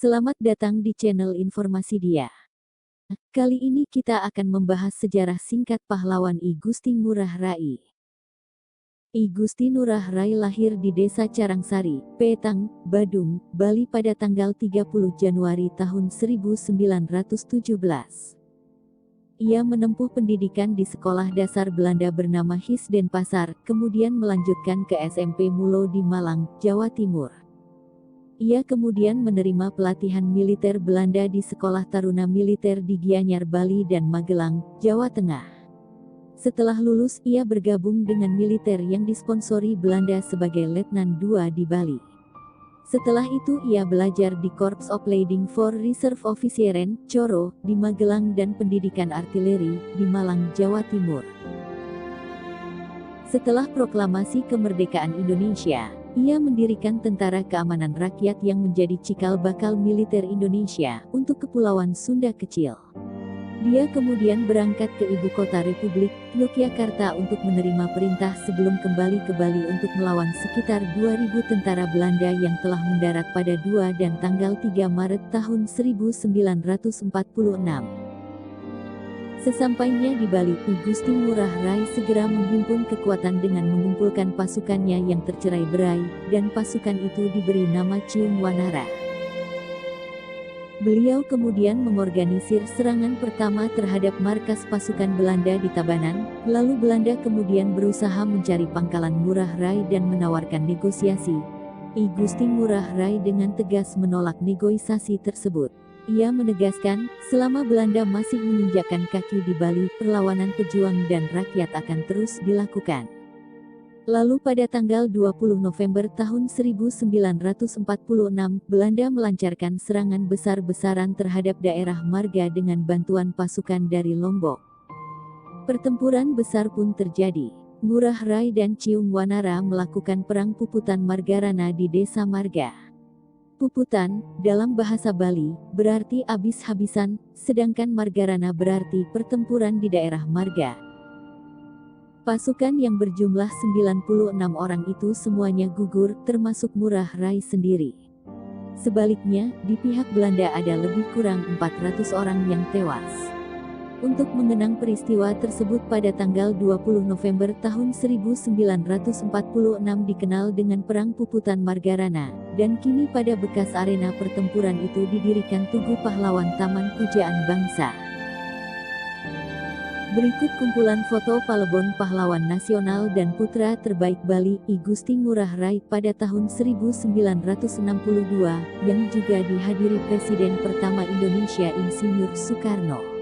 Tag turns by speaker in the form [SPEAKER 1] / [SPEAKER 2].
[SPEAKER 1] Selamat datang di channel Informasi Dia. Kali ini kita akan membahas sejarah singkat pahlawan I Gusti Ngurah Rai. I Gusti Ngurah Rai lahir di Desa Carangsari, Petang, Badung, Bali pada tanggal 30 Januari tahun 1917. Ia menempuh pendidikan di sekolah dasar Belanda bernama His Denpasar, kemudian melanjutkan ke SMP Mulo di Malang, Jawa Timur. Ia kemudian menerima pelatihan militer Belanda di Sekolah Taruna Militer di Gianyar, Bali dan Magelang, Jawa Tengah. Setelah lulus, ia bergabung dengan militer yang disponsori Belanda sebagai Letnan II di Bali. Setelah itu ia belajar di Korps Opleiding for Reserve Officieren, Coro, di Magelang dan Pendidikan Artileri, di Malang, Jawa Timur. Setelah proklamasi kemerdekaan Indonesia, ia mendirikan Tentara Keamanan Rakyat yang menjadi cikal bakal militer Indonesia untuk Kepulauan Sunda Kecil. Dia kemudian berangkat ke ibu kota Republik, Yogyakarta untuk menerima perintah sebelum kembali ke Bali untuk melawan sekitar 2.000 tentara Belanda yang telah mendarat pada 2 dan tanggal 3 Maret tahun 1946. Sesampainya di Bali, I Gusti Ngurah Rai segera menghimpun kekuatan dengan mengumpulkan pasukannya yang tercerai-berai, dan pasukan itu diberi nama Cium Wanara. Beliau kemudian mengorganisir serangan pertama terhadap markas pasukan Belanda di Tabanan, lalu Belanda kemudian berusaha mencari pangkalan Ngurah Rai dan menawarkan negosiasi. I Gusti Ngurah Rai dengan tegas menolak negosiasi tersebut. Ia menegaskan, selama Belanda masih menginjakkan kaki di Bali, perlawanan pejuang dan rakyat akan terus dilakukan. Lalu pada tanggal 20 November tahun 1946, Belanda melancarkan serangan besar-besaran terhadap daerah Marga dengan bantuan pasukan dari Lombok. Pertempuran besar pun terjadi. Ngurah Rai dan Cium Wanara melakukan perang puputan Margarana di Desa Marga. Puputan, dalam bahasa Bali, berarti habis-habisan, sedangkan Margarana berarti pertempuran di daerah Marga. Pasukan yang berjumlah 96 orang itu semuanya gugur, termasuk Ngurah Rai sendiri. Sebaliknya, di pihak Belanda ada lebih kurang 400 orang yang tewas. Untuk mengenang peristiwa tersebut pada tanggal 20 November tahun 1946 dikenal dengan Perang Puputan Margarana, dan kini pada bekas arena pertempuran itu didirikan Tugu Pahlawan Taman Pujaan Bangsa. Berikut kumpulan foto Palebon Pahlawan Nasional dan Putra Terbaik Bali, I Gusti Ngurah Rai pada tahun 1962, yang juga dihadiri Presiden pertama Indonesia Insinyur Soekarno.